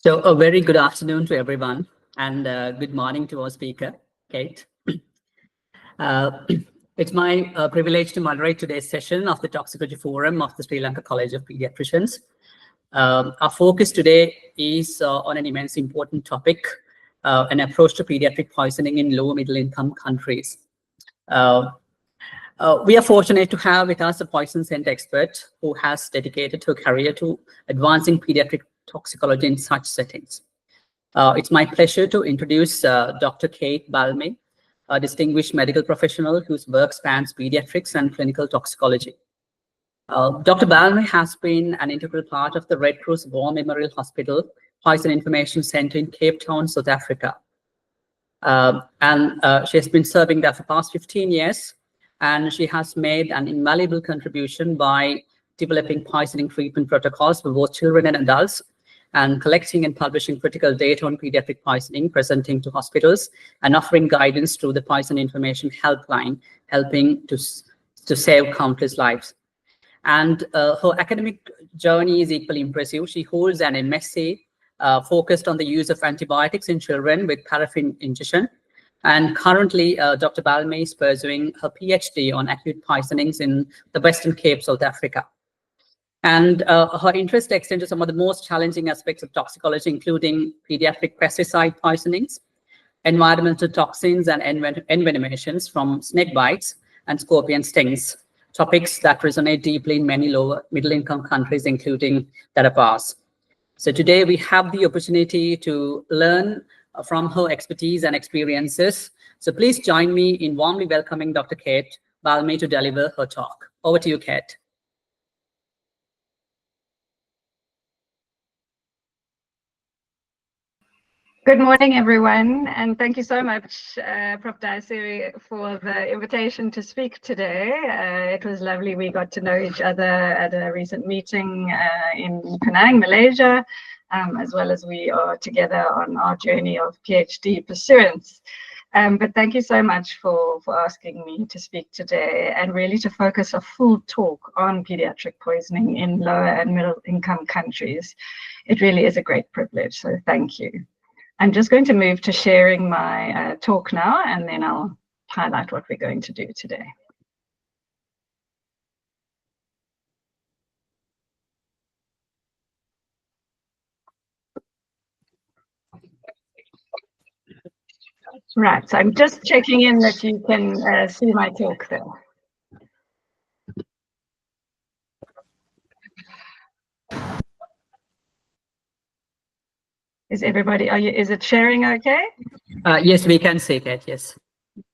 So a very good afternoon to everyone, and good morning to our speaker, Kate. It's my privilege to moderate today's session of the Toxicology Forum of the Sri Lanka College of Paediatricians. Our focus today is on an immensely important topic, an approach to pediatric poisoning in low middle income countries. We are fortunate to have with us a poison scent expert who has dedicated her career to advancing pediatric toxicology in such settings. It's my pleasure to introduce Dr. Kate Balme, a distinguished medical professional whose work spans pediatrics and clinical toxicology. Dr. Balme has been an integral part of the Red Cross War Memorial Hospital Poison Information Center in Cape Town, South Africa. She has been serving there for the past 15 years, and she has made an invaluable contribution by developing poisoning treatment protocols for both children and adults, and collecting and publishing critical data on pediatric poisoning, presenting to hospitals, and offering guidance through the Poison Information Helpline, helping to save countless lives. And her academic journey is equally impressive. She holds an MSc focused on the use of antibiotics in children with paraffin ingestion. And currently, Dr. Balme is pursuing her PhD on acute poisonings in the Western Cape, South Africa. And her interest extends to some of the most challenging aspects of toxicology, including pediatric pesticide poisonings, environmental toxins and envenomations from snake bites and scorpion stings, topics that resonate deeply in many lower middle-income countries, including that of ours. So today we have the opportunity to learn from her expertise and experiences. So please join me in warmly welcoming Dr. Kate Balme to deliver her talk. Over to you, Kate. Good morning, everyone, and thank you so much, Prof. Dayasiri, for the invitation to speak today. It was lovely. We got to know each other at a recent meeting in Penang, Malaysia, as well as we are together on our journey of PhD pursuance. But thank you so much for asking me to speak today, and really to focus a full talk on pediatric poisoning in lower and middle income countries. It really is a great privilege, so thank you. I'm just going to move to sharing my talk now, and then I'll highlight what we're going to do today. Right, so I'm just checking in that you can see my talk there. Is everybody, is it sharing okay? Yes, we can see that, yes.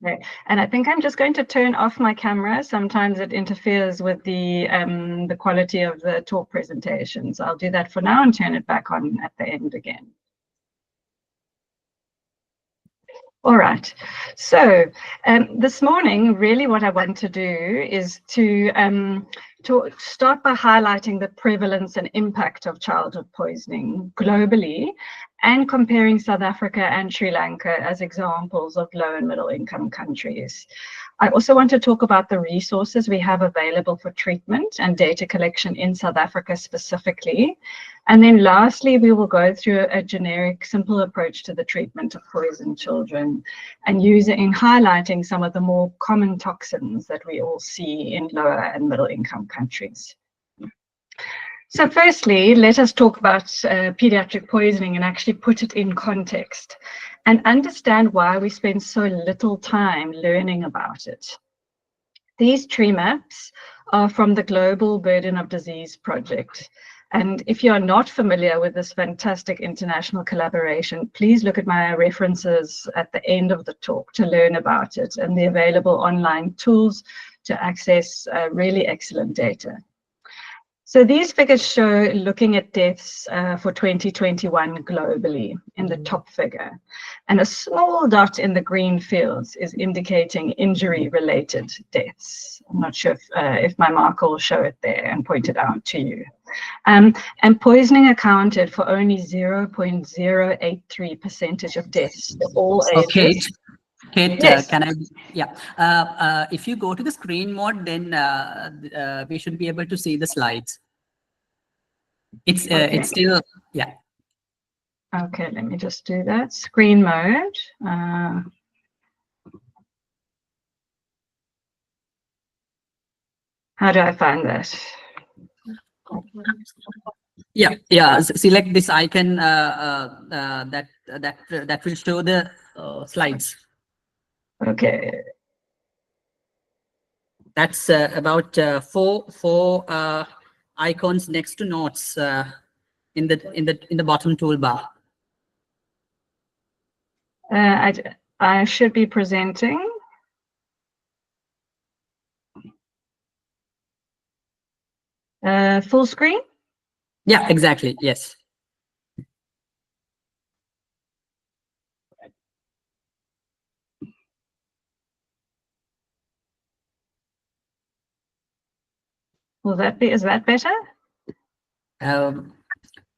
Okay. And I think I'm just going to turn off my camera. Sometimes it interferes with the quality of the talk presentation. So I'll do that for now and turn it back on at the end again. All right, so this morning, really what I want to do is to start by highlighting the prevalence and impact of childhood poisoning globally, and comparing South Africa and Sri Lanka as examples of low and middle income countries. I also want to talk about the resources we have available for treatment and data collection in South Africa specifically. And then lastly, we will go through a generic, simple approach to the treatment of poisoned children, and use it in highlighting some of the more common toxins that we all see in lower and middle income countries. So firstly, let us talk about pediatric poisoning and actually put it in context and understand why we spend so little time learning about it. These tree maps are from the Global Burden of Disease Project. And if you are not familiar with this fantastic international collaboration, please look at my references at the end of the talk to learn about it and the available online tools to access really excellent data. So these figures show looking at deaths for 2021 globally in the top figure. And a small dot in the green fields is indicating injury-related deaths. I'm not sure if my marker will show it there and point it out to you. And poisoning accounted for only 0.083% of deaths for all ages. Okay. Kate, yes. Can I? Yeah. If you go to the screen mode, then we should be able to see the slides. It's Okay. It's still, yeah. Okay, let me just do that. Screen mode. How do I find that? Yeah. Select this icon that will show the slides. Okay. That's about four icons next to notes in the bottom toolbar. I should be presenting. Full screen? Yeah, exactly. Yes. Is that better?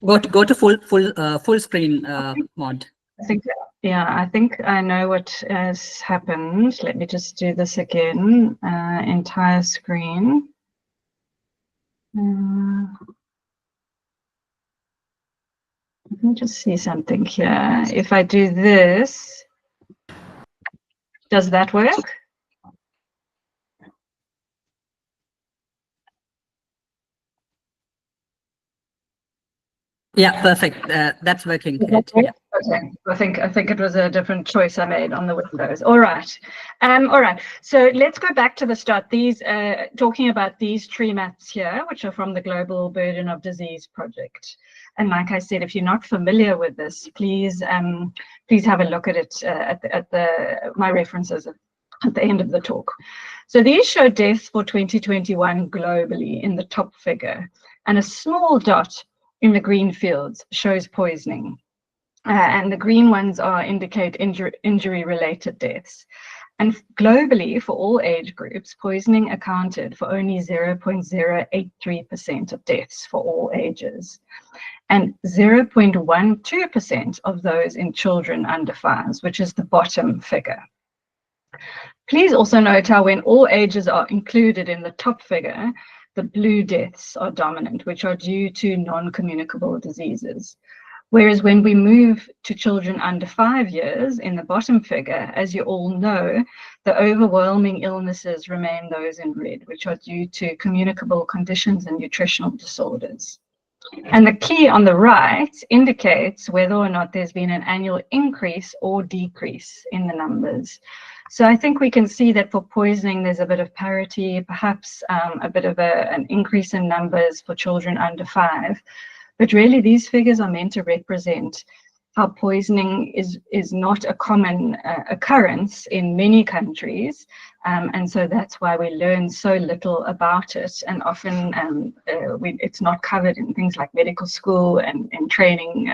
Go to full screen mode. I think I know what has happened. Let me just do this again. Entire screen. Let me just see something here. If I do this, does that work? Yeah, perfect. That's working. Kate. Yeah. Okay. I think it was a different choice I made on the Windows. All right. All right. So let's go back to the start. These talking about these tree maps here, which are from the Global Burden of Disease Project. And like I said, if you're not familiar with this, please have a look at it my references at the end of the talk. So these show deaths for 2021 globally in the top figure, and a small dot in the green fields shows poisoning. And the green ones indicate injury-related deaths. And globally, for all age groups, poisoning accounted for only 0.083% of deaths for all ages, and 0.12% of those in children under 5, which is the bottom figure. Please also note how when all ages are included in the top figure, the blue deaths are dominant, which are due to non-communicable diseases. Whereas when we move to children under 5 years in the bottom figure, as you all know, the overwhelming illnesses remain those in red, which are due to communicable conditions and nutritional disorders. And the key on the right indicates whether or not there's been an annual increase or decrease in the numbers. So I think we can see that for poisoning, there's a bit of parity, perhaps a bit of an increase in numbers for children under 5. But really, these figures are meant to represent how poisoning is not a common occurrence in many countries. And so that's why we learn so little about it. And often it's not covered in things like medical school and training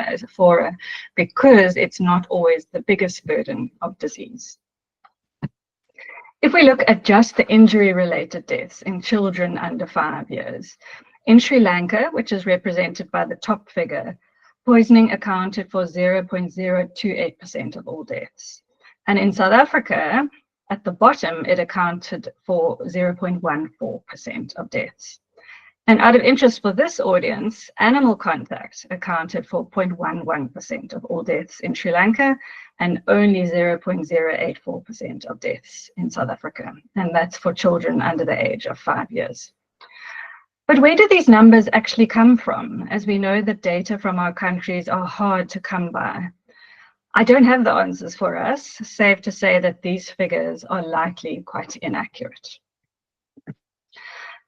because it's not always the biggest burden of disease. If we look at just the injury-related deaths in children under 5 years, in Sri Lanka, which is represented by the top figure, poisoning accounted for 0.028% of all deaths. And in South Africa, at the bottom, it accounted for 0.14% of deaths. And out of interest for this audience, animal contact accounted for 0.11% of all deaths in Sri Lanka and only 0.084% of deaths in South Africa. And that's for children under the age of 5 years. But where do these numbers actually come from? As we know that data from our countries are hard to come by. I don't have the answers for us, safe to say that these figures are likely quite inaccurate.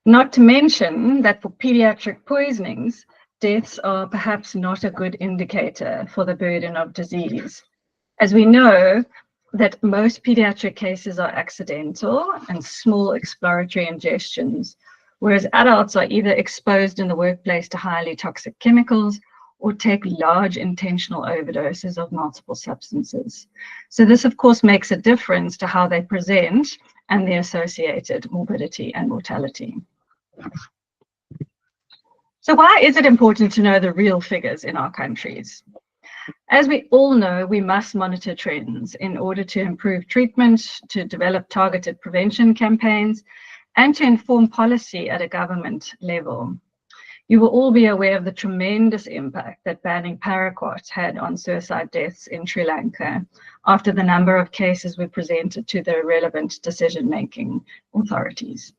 Not to mention that for pediatric poisonings, deaths are perhaps not a good indicator for the burden of disease. As we know that most pediatric cases are accidental and small exploratory ingestions, whereas adults are either exposed in the workplace to highly toxic chemicals or take large intentional overdoses of multiple substances. So this, of course, makes a difference to how they present and the associated morbidity and mortality. So why is it important to know the real figures in our countries? As we all know, we must monitor trends in order to improve treatment, to develop targeted prevention campaigns, and to inform policy at a government level. You will all be aware of the tremendous impact that banning paraquat had on suicide deaths in Sri Lanka after the number of cases were presented to the relevant decision-making authorities.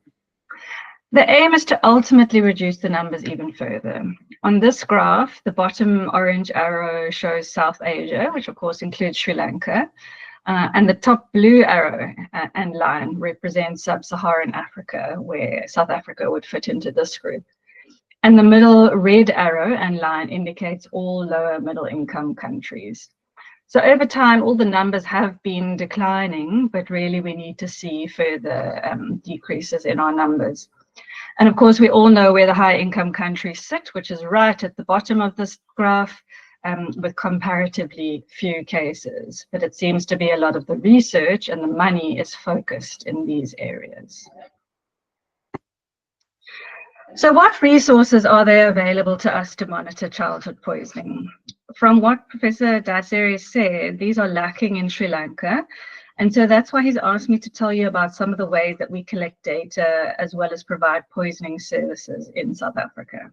The aim is to ultimately reduce the numbers even further. On this graph, the bottom orange arrow shows South Asia, which of course includes Sri Lanka, and the top blue arrow and line represents sub-Saharan Africa, where South Africa would fit into this group. And the middle red arrow and line indicates all lower middle income countries. So over time, all the numbers have been declining, but really we need to see further decreases in our numbers. And of course, we all know where the high income countries sit, which is right at the bottom of this graph, with comparatively few cases. But it seems to be a lot of the research and the money is focused in these areas. So what resources are there available to us to monitor childhood poisoning? From what Professor Dayasiri said, these are lacking in Sri Lanka. And so that's why he's asked me to tell you about some of the ways that we collect data as well as provide poisoning services in South Africa.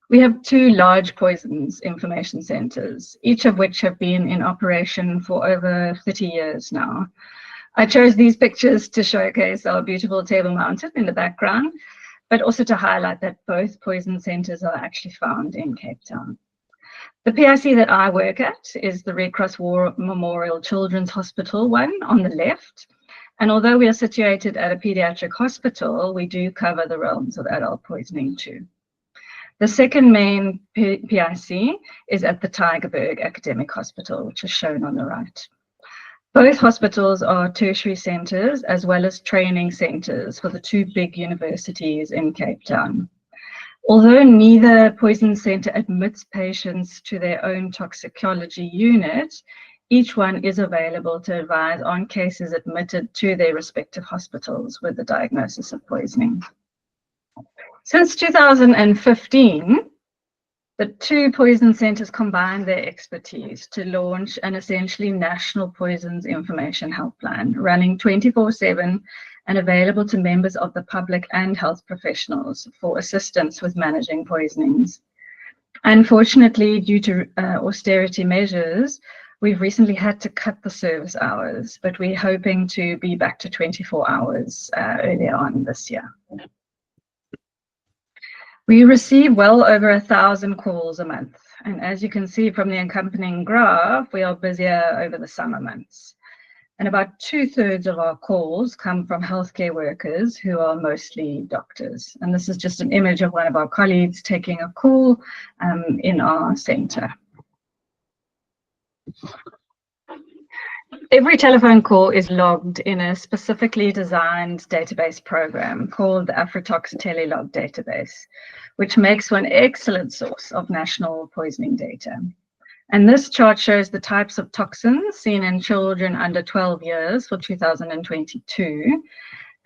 We have 2 large poisons information centers, each of which have been in operation for over 30 years now. I chose these pictures to showcase our beautiful Table Mountain in the background, but also to highlight that both poison centers are actually found in Cape Town. The PIC that I work at is the Red Cross War Memorial Children's Hospital one on the left. And although we are situated at a paediatric hospital, we do cover the realms of adult poisoning too. The second main PIC is at the Tygerberg Academic Hospital, which is shown on the right. Both hospitals are tertiary centers as well as training centers for the 2 big universities in Cape Town. Although neither poison center admits patients to their own toxicology unit, each one is available to advise on cases admitted to their respective hospitals with the diagnosis of poisoning. Since 2015, the 2 poison centers combined their expertise to launch an essentially national poisons information helpline, running 24/7 and available to members of the public and health professionals for assistance with managing poisonings. Unfortunately, due to austerity measures, we've recently had to cut the service hours, but we're hoping to be back to 24 hours earlier on this year. We receive well over 1,000 calls a month. And as you can see from the accompanying graph, we are busier over the summer months. And about 2/3 of our calls come from healthcare workers who are mostly doctors. And this is just an image of one of our colleagues taking a call in our center. Every telephone call is logged in a specifically designed database program called the Afratox Telelog database, which makes for an excellent source of national poisoning data. And this chart shows the types of toxins seen in children under 12 years for 2022.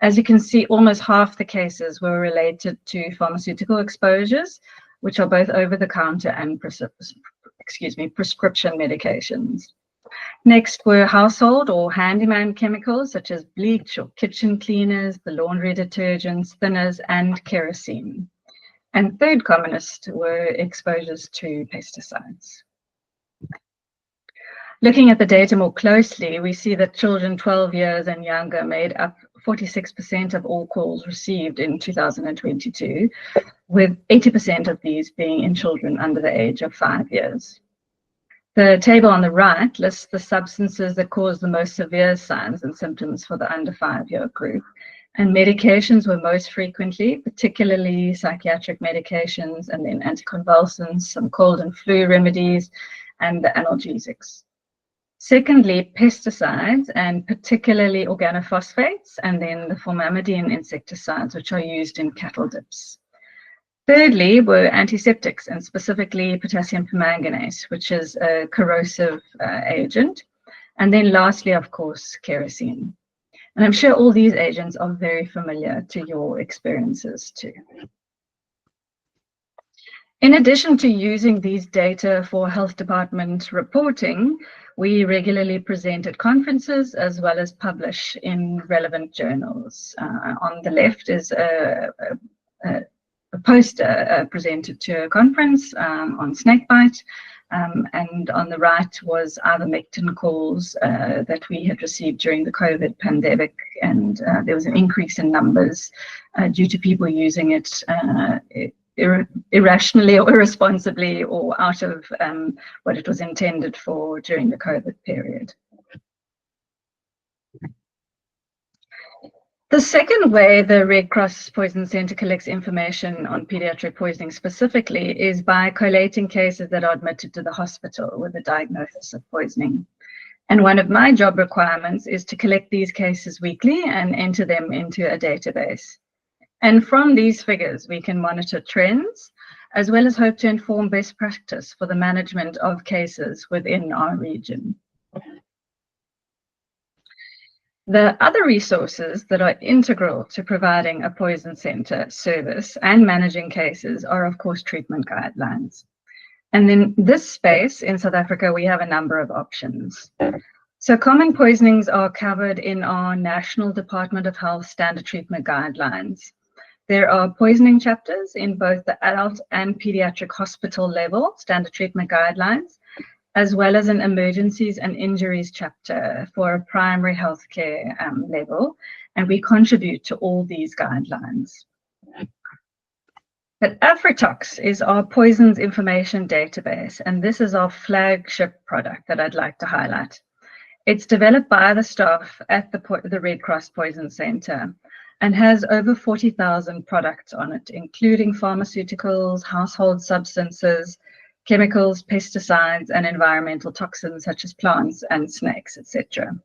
As you can see, almost half the cases were related to pharmaceutical exposures, which are both over-the-counter and prescription medications. Next were household or handyman chemicals such as bleach or kitchen cleaners, the laundry detergents, thinners, and kerosene. And third commonest were exposures to pesticides. Looking at the data more closely, we see that children 12 years and younger made up 46% of all calls received in 2022, with 80% of these being in children under the age of 5 years. The table on the right lists the substances that cause the most severe signs and symptoms for the under 5-year group. And medications were most frequently, particularly psychiatric medications, and then anticonvulsants, some cold and flu remedies, and the analgesics. Secondly, pesticides, and particularly organophosphates, and then the formamidine insecticides, which are used in cattle dips. Thirdly were antiseptics, and specifically potassium permanganate, which is a corrosive agent. And then lastly, of course, kerosene. And I'm sure all these agents are very familiar to your experiences too. In addition to using these data for health department reporting, we regularly present at conferences as well as publish in relevant journals. On the left is a poster presented to a conference on snakebite. And on the right was ivermectin calls that we had received during the COVID pandemic, and there was an increase in numbers due to people using it irrationally or irresponsibly, or out of what it was intended for during the COVID period. The second way the Red Cross Poison Centre collects information on pediatric poisoning specifically is by collating cases that are admitted to the hospital with a diagnosis of poisoning. And one of my job requirements is to collect these cases weekly and enter them into a database. And from these figures, we can monitor trends, as well as hope to inform best practice for the management of cases within our region. The other resources that are integral to providing a poison centre service and managing cases are, of course, treatment guidelines. And in this space in South Africa, we have a number of options. So common poisonings are covered in our National Department of Health Standard Treatment Guidelines. There are poisoning chapters in both the adult and pediatric hospital level standard treatment guidelines, as well as an emergencies and injuries chapter for a primary healthcare level, and we contribute to all these guidelines. But AfriTox is our poisons information database, and this is our flagship product that I'd like to highlight. It's developed by the staff at the Red Cross Poison Centre and has over 40,000 products on it, including pharmaceuticals, household substances, chemicals, pesticides, and environmental toxins such as plants and snakes, etc.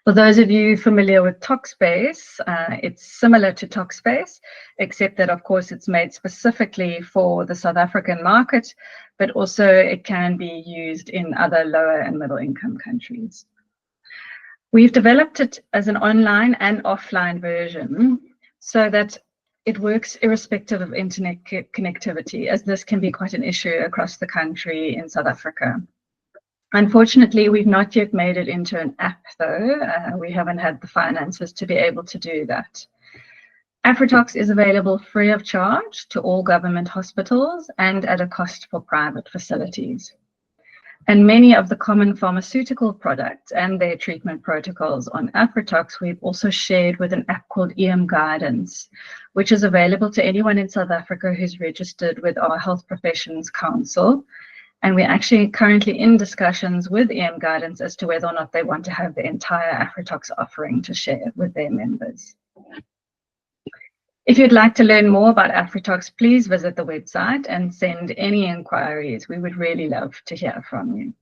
For those of you familiar with ToxBase, it's similar to ToxBase, except that, of course, it's made specifically for the South African market, but also it can be used in other lower and middle income countries. We've developed it as an online and offline version so that it works irrespective of internet connectivity, as this can be quite an issue across the country in South Africa. Unfortunately, we've not yet made it into an app, though. We haven't had the finances to be able to do that. AfriTox is available free of charge to all government hospitals and at a cost for private facilities. And many of the common pharmaceutical products and their treatment protocols on AfriTox we've also shared with an app called EM Guidance, which is available to anyone in South Africa who's registered with our Health Professions Council. And we're actually currently in discussions with EM Guidance as to whether or not they want to have the entire AfriTox offering to share with their members. If you'd like to learn more about AfriTox, please visit the website and send any inquiries. We would really love to hear from you.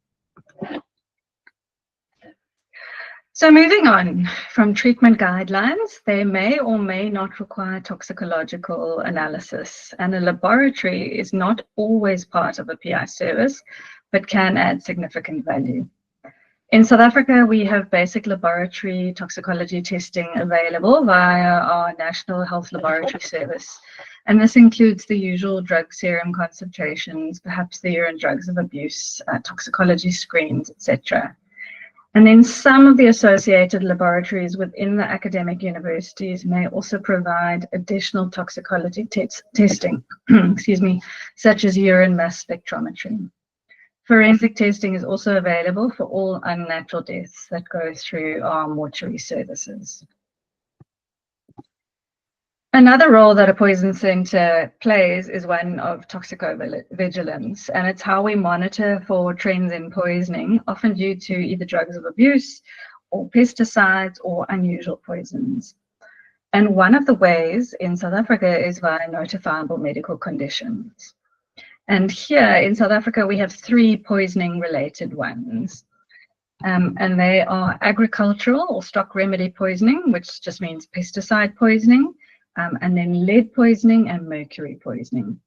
So moving on from treatment guidelines, they may or may not require toxicological analysis, and a laboratory is not always part of a PI service, but can add significant value. In South Africa, we have basic laboratory toxicology testing available via our National Health Laboratory Service. And this includes the usual drug serum concentrations, perhaps the urine drugs of abuse, toxicology screens, etc. And then some of the associated laboratories within the academic universities may also provide additional toxicology testing, excuse me, such as urine mass spectrometry. Forensic testing is also available for all unnatural deaths that go through our mortuary services. Another role that a poison centre plays is one of toxicovigilance, and it's how we monitor for trends in poisoning, often due to either drugs of abuse or pesticides or unusual poisons. And one of the ways in South Africa is via notifiable medical conditions. And here in South Africa, we have 3 poisoning-related ones. And they are agricultural or stock remedy poisoning, which just means pesticide poisoning, and then lead poisoning and mercury poisoning.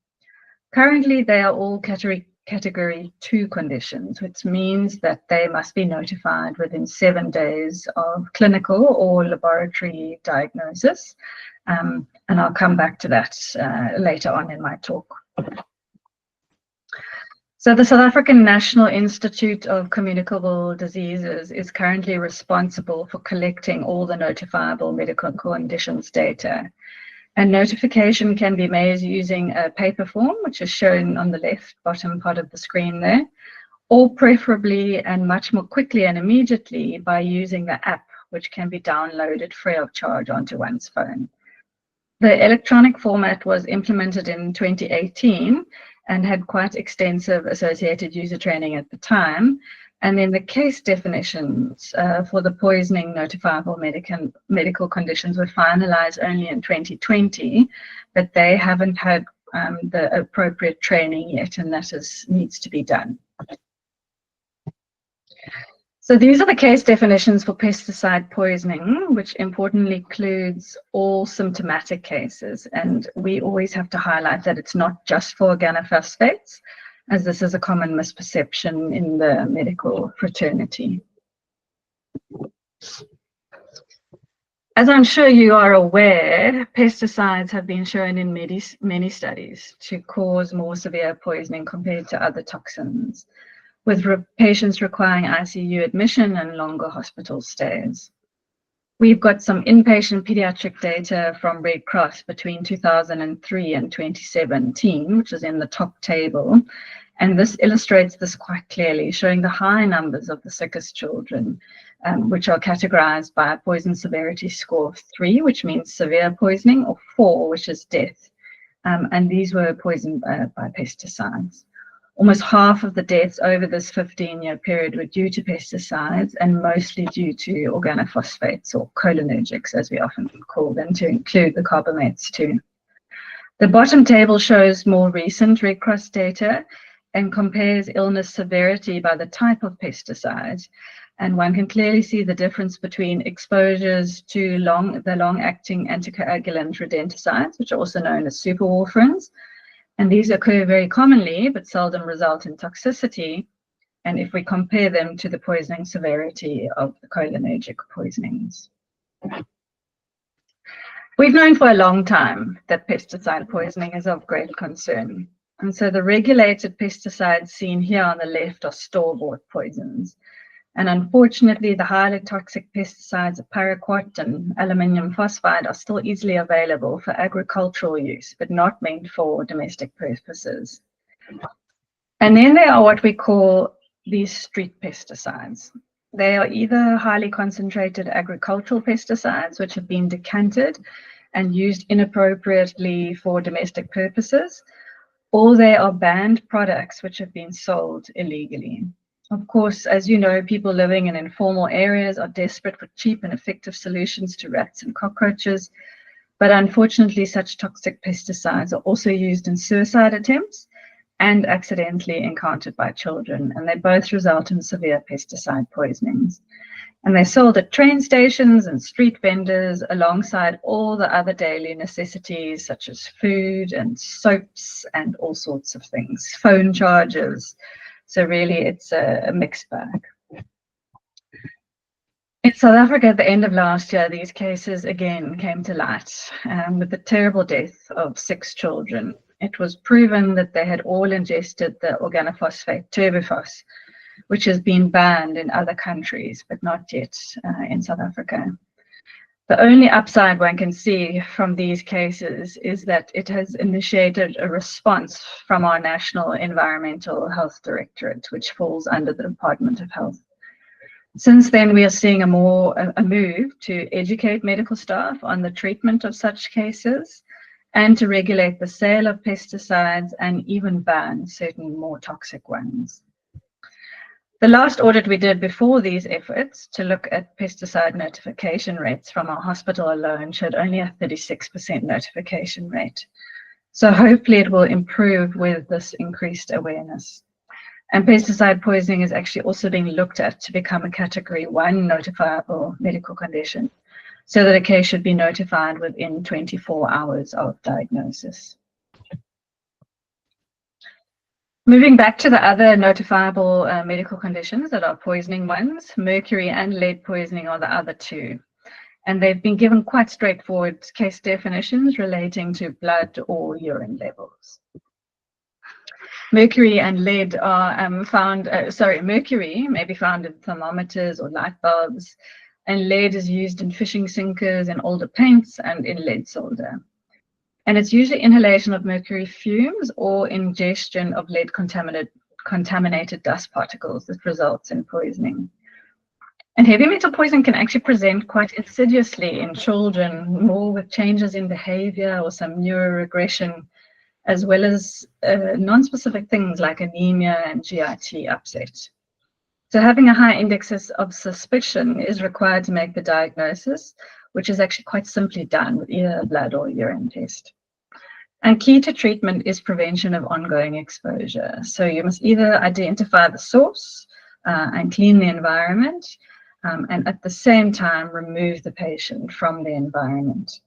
Currently, they are all category 2 conditions, which means that they must be notified within 7 days of clinical or laboratory diagnosis. And I'll come back to that later on in my talk. So the South African National Institute of Communicable Diseases is currently responsible for collecting all the notifiable medical conditions data. And notification can be made using a paper form, which is shown on the left bottom part of the screen there, or preferably and much more quickly and immediately by using the app, which can be downloaded free of charge onto one's phone. The electronic format was implemented in 2018 and had quite extensive associated user training at the time. And then the case definitions for the poisoning notifiable medical conditions were finalized only in 2020, but they haven't had the appropriate training yet, and that needs to be done. So these are the case definitions for pesticide poisoning, which importantly includes all symptomatic cases. And we always have to highlight that it's not just for organophosphates, as this is a common misperception in the medical fraternity. As I'm sure you are aware, pesticides have been shown in many studies to cause more severe poisoning compared to other toxins, with patients requiring ICU admission and longer hospital stays. We've got some inpatient pediatric data from Red Cross between 2003 and 2017, which is in the top table. And this illustrates this quite clearly, showing the high numbers of the sickest children, which are categorized by a poison severity score of 3, which means severe poisoning, or 4, which is death. And these were poisoned by pesticides. Almost half of the deaths over this 15-year period were due to pesticides, and mostly due to organophosphates, or cholinergics, as we often call them, to include the carbamates too. The bottom table shows more recent Red Cross data and compares illness severity by the type of pesticide. And one can clearly see the difference between exposures to the long-acting anticoagulant rodenticides, which are also known as superwarfarins. And these occur very commonly, but seldom result in toxicity. And if we compare them to the poisoning severity of the cholinergic poisonings. We've known for a long time that pesticide poisoning is of great concern. And so the regulated pesticides seen here on the left are store-bought poisons. And unfortunately, the highly toxic pesticides of paraquat and aluminium phosphide are still easily available for agricultural use, but not meant for domestic purposes. And then there are what we call these street pesticides. They are either highly concentrated agricultural pesticides, which have been decanted and used inappropriately for domestic purposes, or they are banned products which have been sold illegally. Of course, as you know, people living in informal areas are desperate for cheap and effective solutions to rats and cockroaches. But unfortunately, such toxic pesticides are also used in suicide attempts and accidentally encountered by children. And they both result in severe pesticide poisonings. And they're sold at train stations and street vendors alongside all the other daily necessities, such as food and soaps and all sorts of things, phone chargers. So really, it's a mixed bag. In South Africa, at the end of last year, these cases again came to light with the terrible death of 6 children. It was proven that they had all ingested the organophosphate turbofos, which has been banned in other countries, but not yet in South Africa. The only upside one can see from these cases is that it has initiated a response from our National Environmental Health Directorate, which falls under the Department of Health. Since then, we are seeing a move to educate medical staff on the treatment of such cases and to regulate the sale of pesticides and even ban certain more toxic ones. The last audit we did before these efforts to look at pesticide notification rates from our hospital alone showed only a 36% notification rate. So hopefully it will improve with this increased awareness. And pesticide poisoning is actually also being looked at to become a Category 1 notifiable medical condition, so that a case should be notified within 24 hours of diagnosis. Moving back to the other notifiable medical conditions that are poisoning ones, mercury and lead poisoning are the other two. And they've been given quite straightforward case definitions relating to blood or urine levels. Mercury and lead are mercury may be found in thermometers or light bulbs, and lead is used in fishing sinkers, in older paints, and in lead solder. And it's usually inhalation of mercury fumes or ingestion of lead contaminated dust particles that results in poisoning. And heavy metal poisoning can actually present quite insidiously in children, more with changes in behavior or some neuroregression, as well as non-specific things like anemia and GIT upset. So having a high index of suspicion is required to make the diagnosis, which is actually quite simply done with either a blood or urine test. And key to treatment is prevention of ongoing exposure. So you must either identify the source and clean the environment, and at the same time remove the patient from the environment.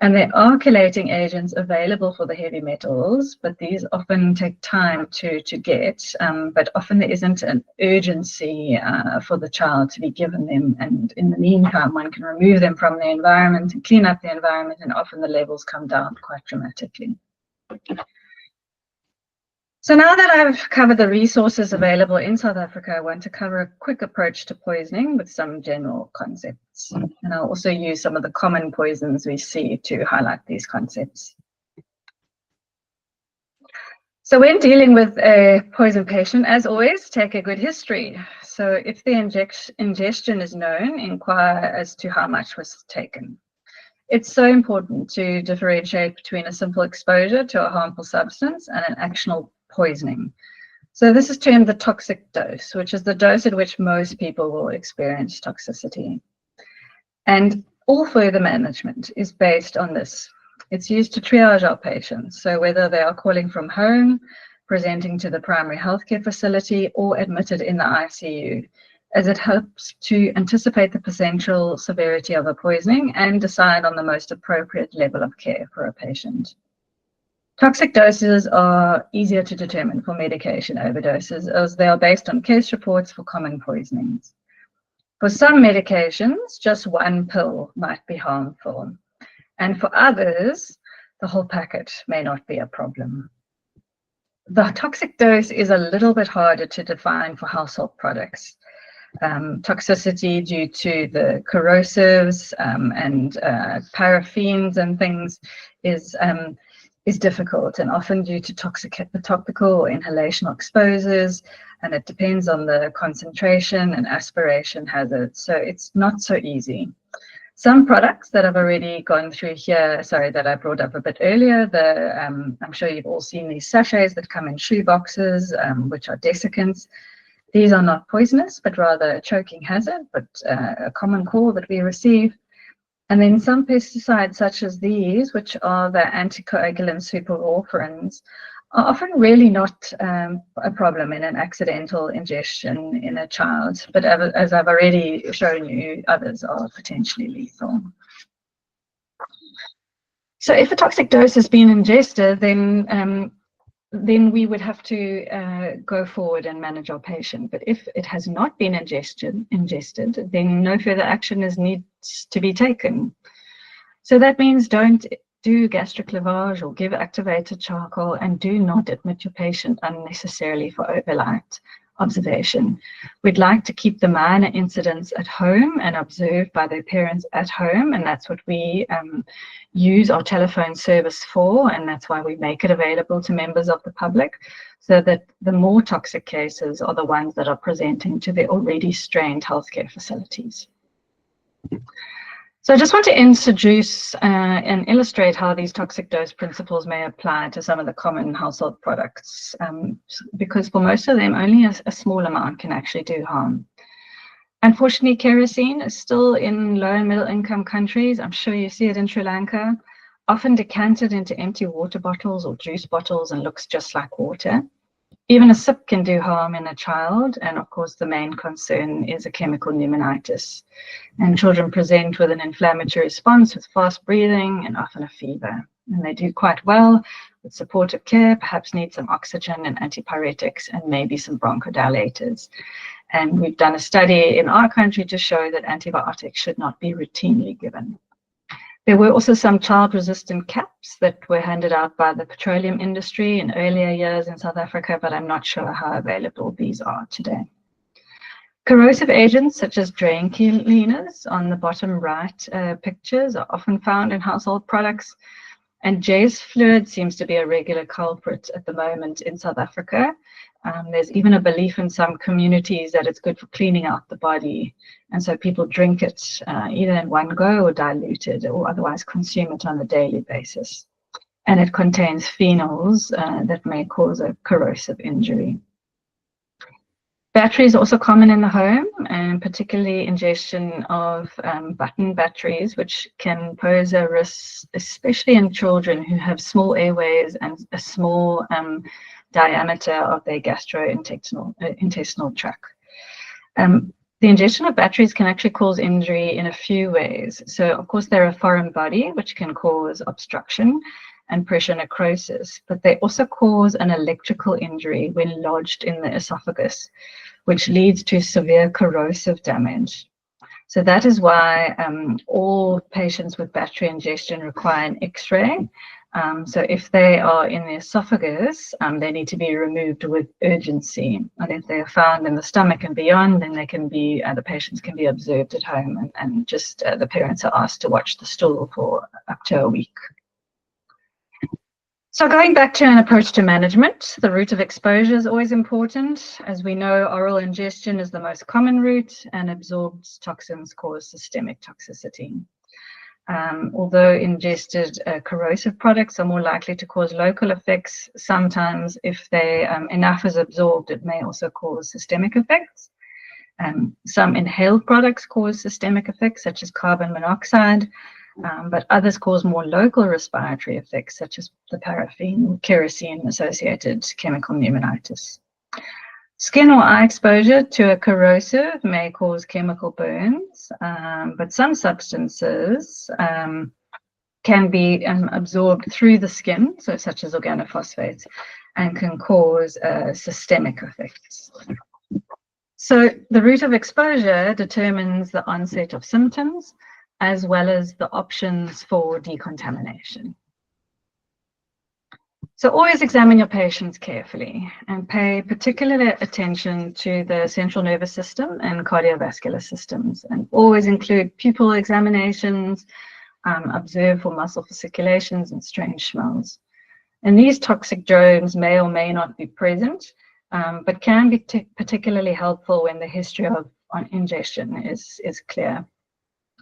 And there are chelating agents available for the heavy metals, but these often take time to get, but often there isn't an urgency for the child to be given them. And in the meantime, one can remove them from the environment and clean up the environment, and often the levels come down quite dramatically. So now that I've covered the resources available in South Africa, I want to cover a quick approach to poisoning with some general concepts. And I'll also use some of the common poisons we see to highlight these concepts. So when dealing with a poison patient, as always, take a good history. So if the ingestion is known, inquire as to how much was taken. It's so important to differentiate between a simple exposure to a harmful substance and an actual poisoning. So this is termed the toxic dose, which is the dose at which most people will experience toxicity. And all further management is based on this. It's used to triage our patients. So whether they are calling from home, presenting to the primary healthcare facility, or admitted in the ICU, as it helps to anticipate the potential severity of a poisoning and decide on the most appropriate level of care for a patient. Toxic doses are easier to determine for medication overdoses, as they are based on case reports for common poisonings. For some medications, just one pill might be harmful, and for others, the whole packet may not be a problem. The toxic dose is a little bit harder to define for household products. Toxicity due to the corrosives and paraffins and things is difficult, and often due to topical or inhalational exposures, and it depends on the concentration and aspiration hazards. So it's not so easy. Some products that I've already gone through here, that I brought up a bit earlier, I'm sure you've all seen these sachets that come in shoe boxes, which are desiccants. These are not poisonous, but rather a choking hazard, but a common call that we receive. And then some pesticides such as these, which are the anticoagulant superwarfarins, are often really not a problem in an accidental ingestion in a child. But as I've already shown you, others are potentially lethal. So if a toxic dose has been ingested, then we would have to go forward and manage our patient. But if it has not been ingested, then no further action needs to be taken. So that means don't do gastric lavage or give activated charcoal, and do not admit your patient unnecessarily for overnight observation. We'd like to keep the minor incidents at home and observed by their parents at home, and that's what we use our telephone service for, and that's why we make it available to members of the public, so that the more toxic cases are the ones that are presenting to the already strained healthcare facilities. So I just want to introduce and illustrate how these toxic dose principles may apply to some of the common household products, because for most of them, only a small amount can actually do harm. Unfortunately, kerosene is still in low and middle income countries. I'm sure you see it in Sri Lanka, often decanted into empty water bottles or juice bottles and looks just like water. Even a sip can do harm in a child, and of course the main concern is a chemical pneumonitis. And children present with an inflammatory response with fast breathing and often a fever. And they do quite well with supportive care, perhaps need some oxygen and antipyretics and maybe some bronchodilators. And we've done a study in our country to show that antibiotics should not be routinely given. There were also some child-resistant caps that were handed out by the petroleum industry in earlier years in South Africa, but I'm not sure how available these are today. Corrosive agents such as drain cleaners on the bottom right pictures are often found in household products. And J's fluid seems to be a regular culprit at the moment in South Africa. There's even a belief in some communities that it's good for cleaning out the body. And so people drink it either in one go or diluted, or otherwise consume it on a daily basis. And it contains phenols that may cause a corrosive injury. Battery is also common in the home, and particularly ingestion of button batteries, which can pose a risk, especially in children who have small airways and a small diameter of their gastrointestinal tract. The ingestion of batteries can actually cause injury in a few ways. So, of course, they're a foreign body, which can cause obstruction and pressure necrosis, but they also cause an electrical injury when lodged in the esophagus, which leads to severe corrosive damage. So that is why all patients with battery ingestion require an X-ray. So if they are in the esophagus, they need to be removed with urgency. And if they are found in the stomach and beyond, then they can be, the patients can be observed at home, and just the parents are asked to watch the stool for up to a week. So going back to an approach to management, the route of exposure is always important. As we know, oral ingestion is the most common route, and absorbed toxins cause systemic toxicity. Although ingested corrosive products are more likely to cause local effects, sometimes if enough is absorbed, it may also cause systemic effects. Some inhaled products cause systemic effects, such as carbon monoxide, but others cause more local respiratory effects, such as the paraffin, kerosene-associated chemical pneumonitis. Skin or eye exposure to a corrosive may cause chemical burns, but some substances can be absorbed through the skin, so such as organophosphates, and can cause systemic effects. So the route of exposure determines the onset of symptoms, as well as the options for decontamination. So always examine your patients carefully and pay particular attention to the central nervous system and cardiovascular systems, and always include pupil examinations, observe for muscle fasciculations and strange smells. And these toxic drones may or may not be present, but can be particularly helpful when the history of ingestion is clear.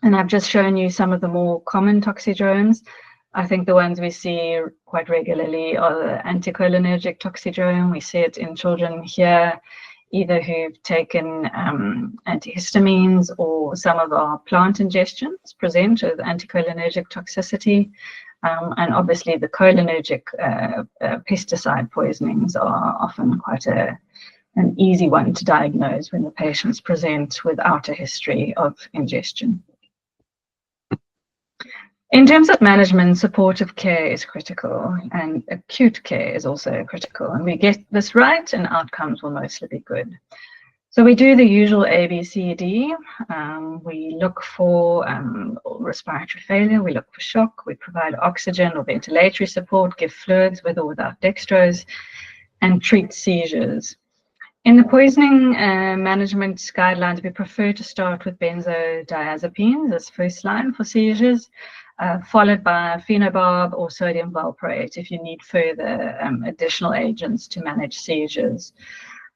And I've just shown you some of the more common toxidromes. I think the ones we see quite regularly are the anticholinergic toxidrome. We see it in children here, either who've taken antihistamines, or some of our plant ingestions present with anticholinergic toxicity. And obviously the cholinergic pesticide poisonings are often quite an easy one to diagnose when the patients present without a history of ingestion. In terms of management, supportive care is critical, and acute care is also critical. And we get this right, and outcomes will mostly be good. So we do the usual A, B, C, D. We look for respiratory failure. We look for shock. We provide oxygen or ventilatory support, give fluids with or without dextrose, and treat seizures. In the poisoning management guidelines, we prefer to start with benzodiazepines as first line for seizures, followed by phenobarb or sodium valproate if you need further additional agents to manage seizures.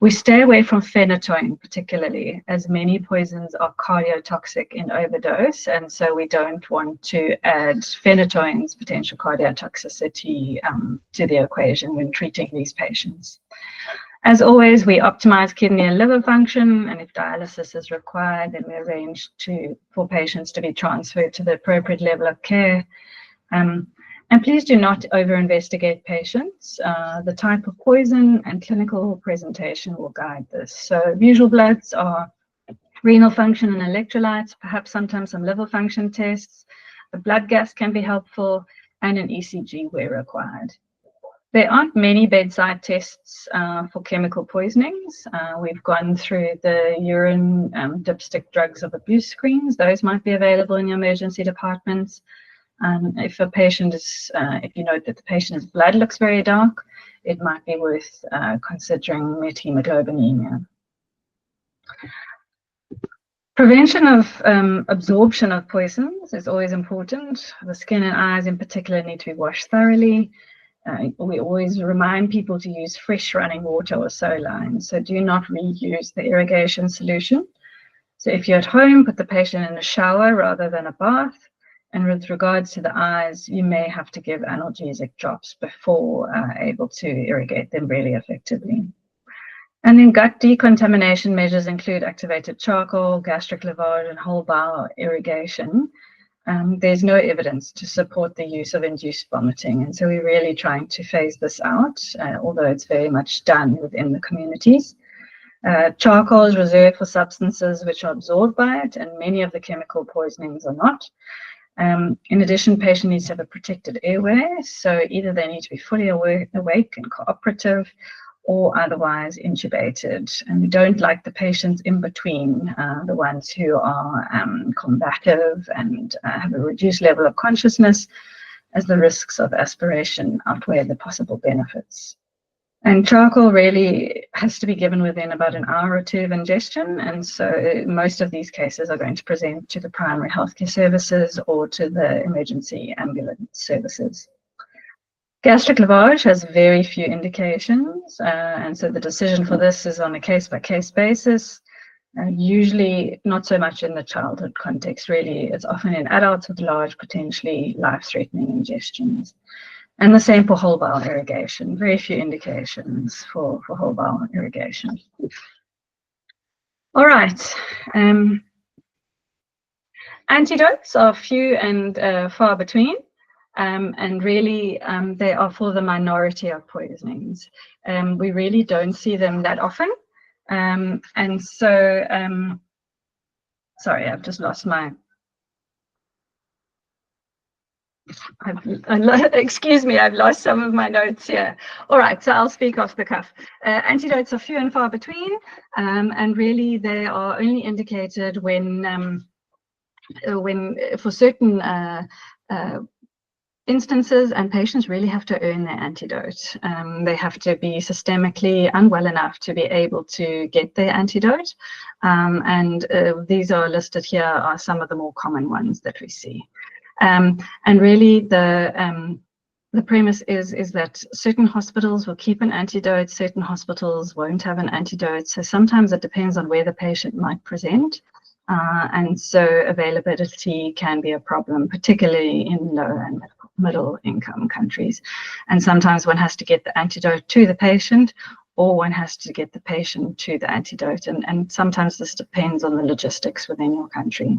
We stay away from phenytoin particularly, as many poisons are cardiotoxic in overdose, and so we don't want to add phenytoin's potential cardiotoxicity to the equation when treating these patients. As always, we optimize kidney and liver function, and if dialysis is required, then we arrange for patients to be transferred to the appropriate level of care. And please do not over-investigate patients. The type of poison and clinical presentation will guide this. So usual bloods are renal function and electrolytes, perhaps sometimes some liver function tests. The blood gas can be helpful, and an ECG where required. There aren't many bedside tests for chemical poisonings. We've gone through the urine dipstick drugs of abuse screens. Those might be available in your emergency departments. If a patient is, if you note that the patient's blood looks very dark, it might be worth considering methemoglobinemia. Prevention of absorption of poisons is always important. The skin and eyes in particular need to be washed thoroughly. We always remind people to use fresh running water or saline, so do not reuse the irrigation solution. So if you're at home, put the patient in a shower rather than a bath. And with regards to the eyes, you may have to give analgesic drops before able to irrigate them really effectively. And then gut decontamination measures include activated charcoal, gastric lavage, and whole bowel irrigation. There's no evidence to support the use of induced vomiting. And so we're really trying to phase this out, although it's very much done within the communities. Charcoal is reserved for substances which are absorbed by it, and many of the chemical poisonings are not. In addition, patient needs to have a protected airway, so either they need to be fully awake and cooperative, or otherwise intubated. And we don't like the patients in between, the ones who are combative and have a reduced level of consciousness, as the risks of aspiration outweigh the possible benefits. And charcoal really has to be given within about an hour or two of ingestion. And so most of these cases are going to present to the primary healthcare services or to the emergency ambulance services. Gastric lavage has very few indications, and so the decision for this is on a case-by-case basis, usually not so much in the childhood context, really. It's often in adults with large, potentially life-threatening ingestions. And the same for whole bowel irrigation, very few indications for whole bowel irrigation. All right. Antidotes are few and far between. And really, they are for the minority of poisonings. We really don't see them that often. And so, sorry, I've just lost my, excuse me, I've lost some of my notes here. All right, so I'll speak off the cuff. Antidotes are few and far between, and really they are only indicated when for certain instances, and patients really have to earn their antidote. They have to be systemically unwell enough to be able to get their antidote. And these are listed here are some of the more common ones that we see. And really the premise is that certain hospitals will keep an antidote, certain hospitals won't have an antidote. So sometimes it depends on where the patient might present. And so availability can be a problem, particularly in low and middle income countries. And sometimes one has to get the antidote to the patient, or one has to get the patient to the antidote. And sometimes this depends on the logistics within your country.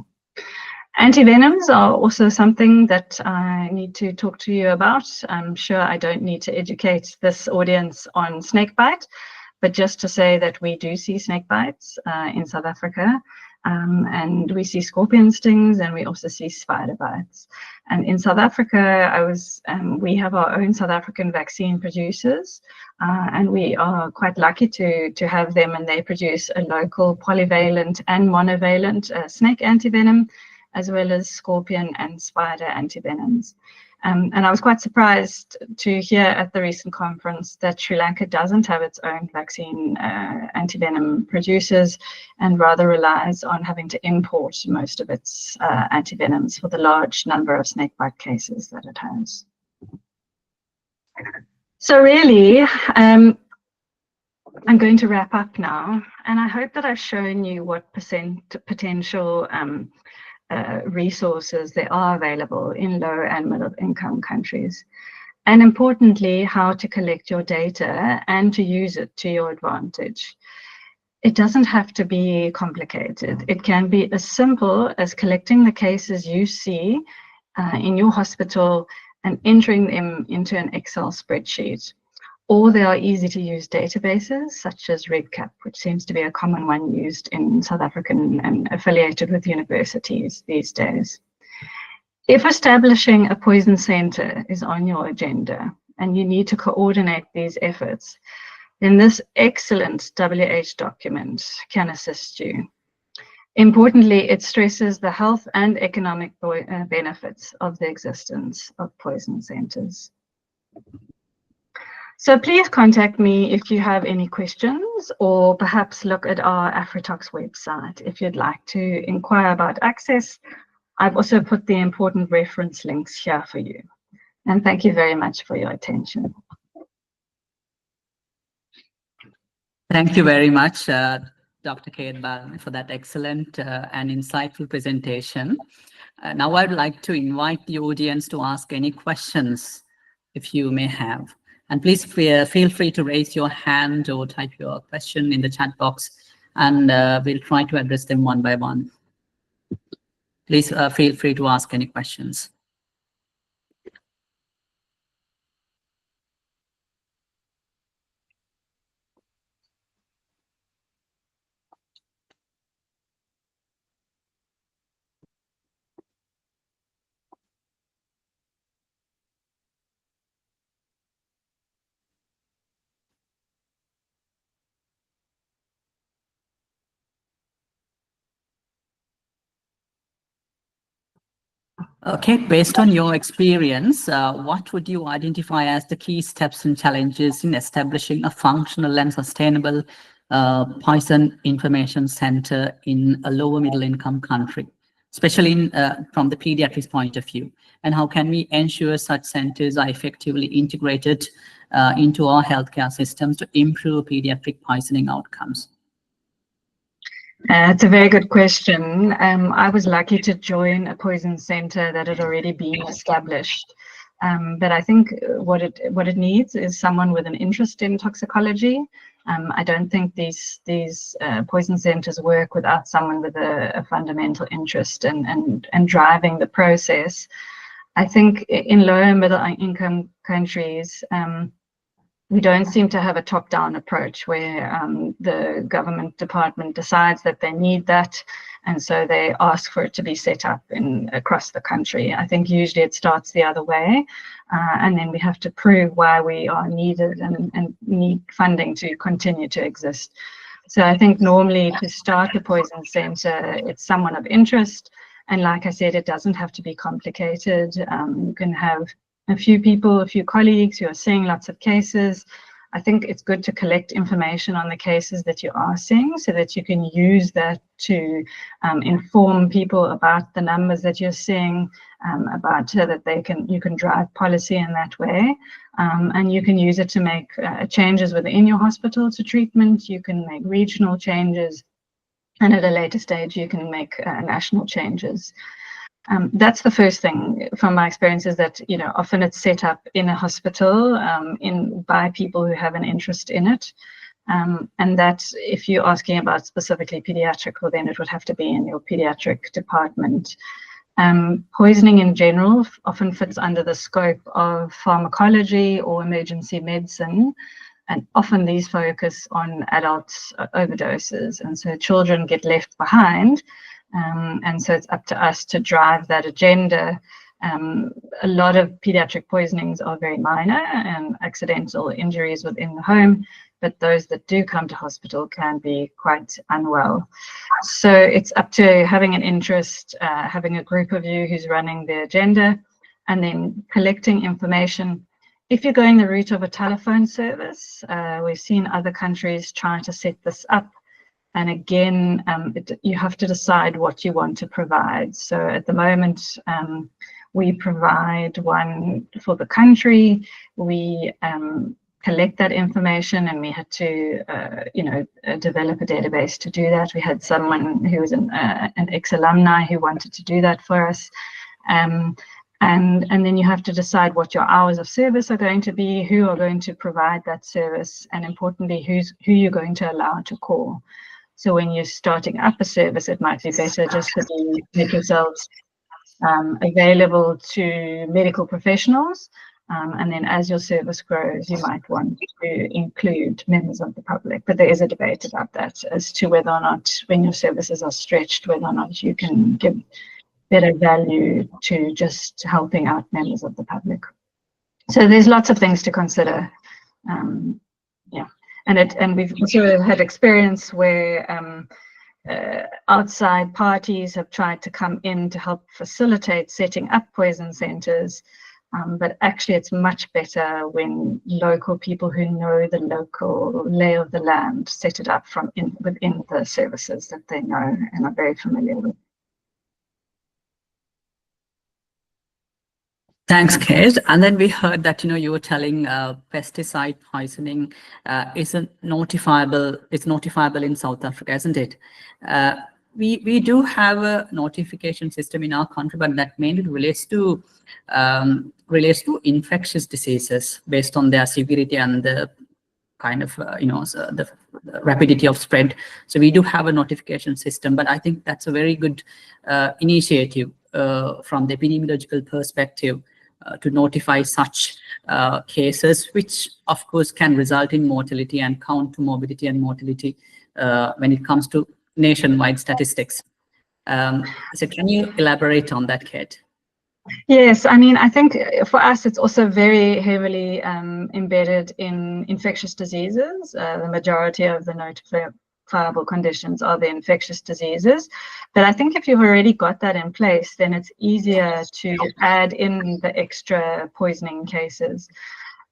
Antivenoms are also something that I need to talk to you about. I'm sure I don't need to educate this audience on snakebite, but just to say that we do see snake bites in South Africa. And we see scorpion stings, and we also see spider bites. And in South Africa, we have our own South African vaccine producers, and we are quite lucky to have them, and they produce a local polyvalent and monovalent snake antivenom, as well as scorpion and spider antivenoms. And I was quite surprised to hear at the recent conference that Sri Lanka doesn't have its own vaccine antivenom producers, and rather relies on having to import most of its antivenoms for the large number of snakebite cases that it has. So really, I'm going to wrap up now, and I hope that I've shown you what potential resources there are available in low and middle income countries, and importantly, how to collect your data and to use it to your advantage. It doesn't have to be complicated. It can be as simple as collecting the cases you see in your hospital and entering them into an Excel spreadsheet. Or there are easy to use databases such as RegCap, which seems to be a common one used in South Africa and affiliated with universities these days. If establishing a poison center is on your agenda and you need to coordinate these efforts, then this excellent WH document can assist you. Importantly, it stresses the health and economic benefits of the existence of poison centers. So please contact me if you have any questions, or perhaps look at our Afritox website if you'd like to inquire about access. I've also put the important reference links here for you. And thank you very much for your attention. Thank you very much, Dr. Kate Balme, for that excellent and insightful presentation. Now I'd like to invite the audience to ask any questions if you may have. And please feel free to raise your hand or type your question in the chat box, and we'll try to address them one by one. Please feel free to ask any questions. Okay, based on your experience, what would you identify as the key steps and challenges in establishing a functional and sustainable poison information center in a lower middle income country, especially from the pediatrics point of view? And how can we ensure such centers are effectively integrated into our healthcare systems to improve pediatric poisoning outcomes? It's a very good question. I was lucky to join a poison center that had already been established. But I think what it needs is someone with an interest in toxicology. I don't think these poison centers work without someone with a fundamental interest and driving the process. I think in low and middle income countries, we don't seem to have a top-down approach where the government department decides that they need that, and so they ask for it to be set up across the country. I think usually it starts the other way, and then we have to prove why we are needed and need funding to continue to exist. So I think normally to start a poison center, it's someone of interest, and like I said, it doesn't have to be complicated. You can have a few people, a few colleagues who are seeing lots of cases. I think it's good to collect information on the cases that you are seeing so that you can use that to inform people about the numbers that you're seeing, so that you can drive policy in that way. And you can use it to make changes within your hospital to treatment. You can make regional changes, and at a later stage, you can make national changes. That's the first thing from my experience, is that, often it's set up in a hospital by people who have an interest in it. And that if you're asking about specifically pediatric, well, then it would have to be in your pediatric department. Poisoning in general often fits under the scope of pharmacology or emergency medicine. And often these focus on adults' overdoses. And so children get left behind. And so it's up to us to drive that agenda. A lot of pediatric poisonings are very minor and accidental injuries within the home, but those that do come to hospital can be quite unwell. So it's up to having an interest, having a group of you who's running the agenda, and then collecting information. If you're going the route of a telephone service, we've seen other countries try to set this up. And again, you have to decide what you want to provide. So at the moment, we provide one for the country. We collect that information, and we had to, develop a database to do that. We had someone who was an ex-alumni who wanted to do that for us. And then you have to decide what your hours of service are going to be, who are going to provide that service, and importantly, who you're going to allow to call. So when you're starting up a service, it might be better just to make yourselves available to medical professionals. And then as your service grows, you might want to include members of the public. But there is a debate about that as to whether or not, when your services are stretched, whether or not you can give better value to just helping out members of the public. So there's lots of things to consider. And we've also had experience where outside parties have tried to come in to help facilitate setting up poison centers. But actually, it's much better when local people who know the local lay of the land set it up from within the services that they know and are very familiar with. Thanks, Kate. And then we heard that, you were telling pesticide poisoning isn't notifiable. It's notifiable in South Africa, isn't it? We do have a notification system in our country, but that mainly relates to infectious diseases based on their severity and the kind of the rapidity of spread. So we do have a notification system, but I think that's a very good initiative from the epidemiological perspective to notify such cases, which of course can result in mortality and count to morbidity and mortality when it comes to nationwide statistics. So can you elaborate on that, Kate? Yes, I mean, I think for us, it's also very heavily embedded in infectious diseases. The majority of the notifiable conditions are the infectious diseases. But I think if you've already got that in place, then it's easier to add in the extra poisoning cases.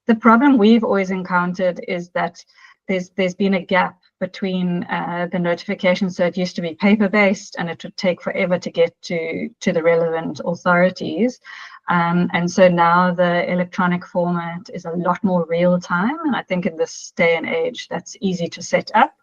The problem we've always encountered is that there's been a gap between the notification. So it used to be paper-based and it would take forever to get to the relevant authorities. And so now the electronic format is a lot more real time. And I think in this day and age, that's easy to set up.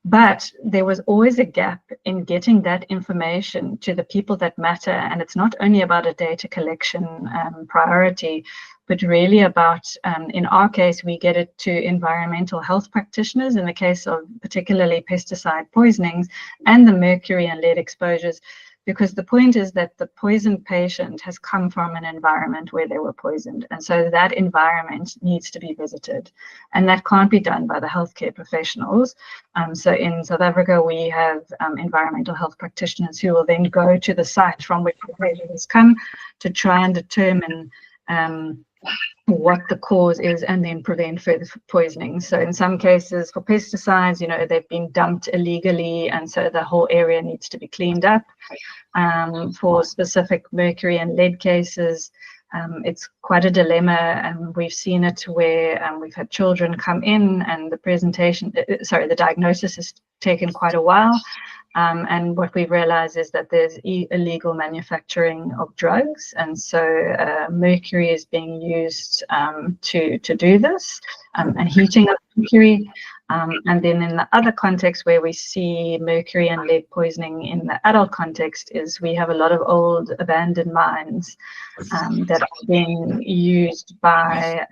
But there was always a gap in getting that information to the people that matter. And it's not only about a data collection priority, but really about, in our case, we get it to environmental health practitioners in the case of particularly pesticide poisonings and the mercury and lead exposures, because the point is that the poisoned patient has come from an environment where they were poisoned. And so that environment needs to be visited. And that can't be done by the healthcare professionals. So in South Africa, we have environmental health practitioners who will then go to the site from which the patient has come to try and determine what the cause is and then prevent further poisoning. So in some cases for pesticides, they've been dumped illegally and so the whole area needs to be cleaned up. For specific mercury and lead cases, it's quite a dilemma, and we've seen it where we've had children come in and the diagnosis has taken quite a while. And what we've realized is that there's illegal manufacturing of drugs, and so mercury is being used to do this, and heating of mercury. And then in the other context where we see mercury and lead poisoning in the adult context is we have a lot of old abandoned mines that are being used by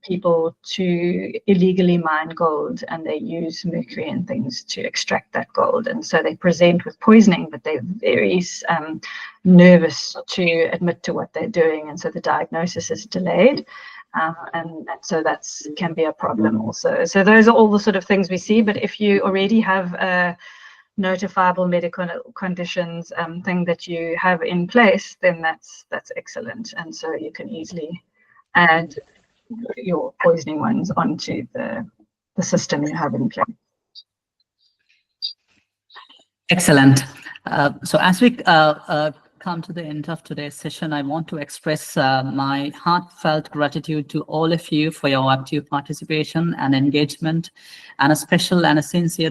people to illegally mine gold, and they use mercury and things to extract that gold. And so they present with poisoning, but they're very nervous to admit to what they're doing. And so the diagnosis is delayed. And so that can be a problem also. So those are all the sort of things we see. But if you already have a notifiable medical conditions thing that you have in place, then that's excellent. And so you can easily add your poisoning ones onto the system you have in place. Excellent. So as we come to the end of today's session, I want to express my heartfelt gratitude to all of you for your active participation and engagement, and a special and a sincere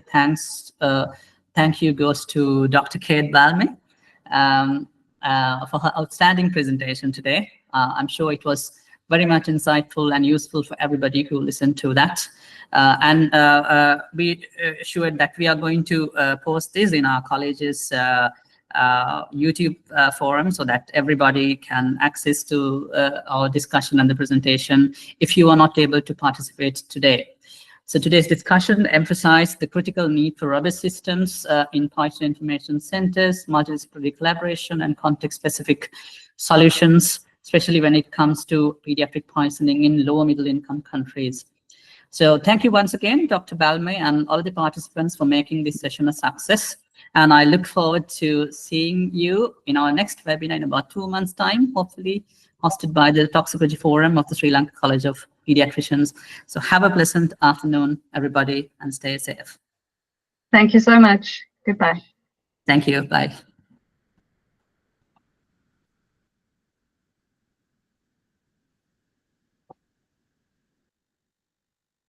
thank you goes to Dr. Kate Balme for her outstanding presentation today. I'm sure it was very much insightful and useful for everybody who listened to that. And be assured that we are going to post this in our college's YouTube forum so that everybody can access to our discussion and the presentation if you are not able to participate today. So today's discussion emphasized the critical need for robust systems in poison information centers, multidisciplinary collaboration, and context-specific solutions, especially when it comes to pediatric poisoning in lower middle income countries. So thank you once again, Dr. Balme, and all the participants for making this session a success. And I look forward to seeing you in our next webinar in about 2 months' time, hopefully hosted by the Toxicology Forum of the Sri Lanka College of Paediatricians. So have a pleasant afternoon, everybody, and stay safe. Thank you so much. Goodbye. Thank you. Bye.